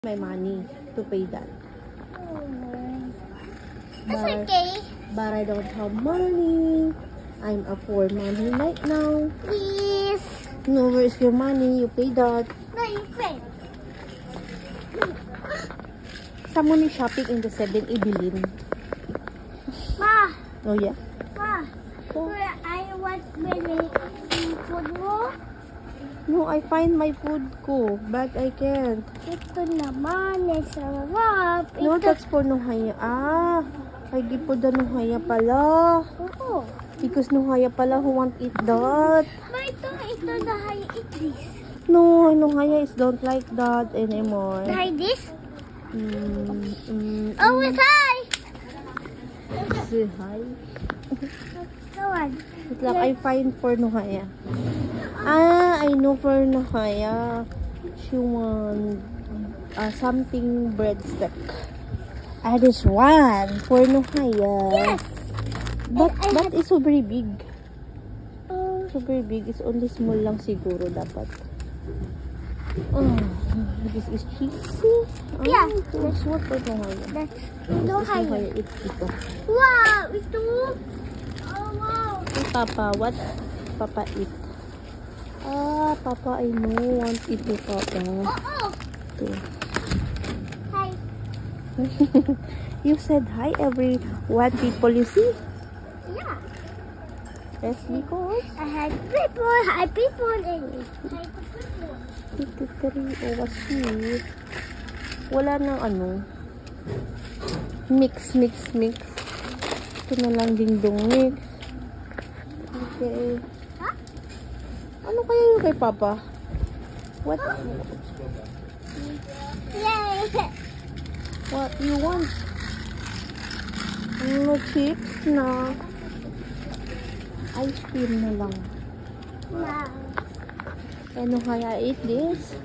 my money to pay that. It's okay. But I don't have money. I'm a poor mommy right now. Please. No, where's your money? You pay that. No, you pay. Someone is shopping in the 7-Eleven. Ma. Oh yeah? Ma. Where I want really food mo? No, I find my food ko, but I can't. Ito naman, sarap. No, that's for Nuhaya. Ah, I give for the Nuhaya pala. Oo. Because Nuhaya pala who want eat that. Ma, ito na high eat this. No, Nuhaya is don't like that anymore. Try this? Oh, it's high. Say hi. Go on. Wait lang, I find for Nuhaya. Ah, I know for Nuhaya. She want something breadstick. Ah, this one for Nuhaya. Yes. But it's so very big. So very big. It's only small lang siguro dapat. Oh, this is cheesy. Yeah. That's what for Nuhaya. That's Nuhaya eat ito. Wow, ito. Oh, wow. Hey, Papa, what Papa eat? Ah, Papa, I know. Want eat to Papa. Oh. Ito. Hi. You said hi everyone people you see? Yeah. Yes, because I had people. Hi, people. And hi, people. 53 o wasi. Wala nang ano. Mix. Ito na lang dingdong mix. Okay. Huh? Ano kaya yung kay Papa? What? Yay. What you want? Ano, chips na ice cream na lang. Wow. Ano kaya eat this?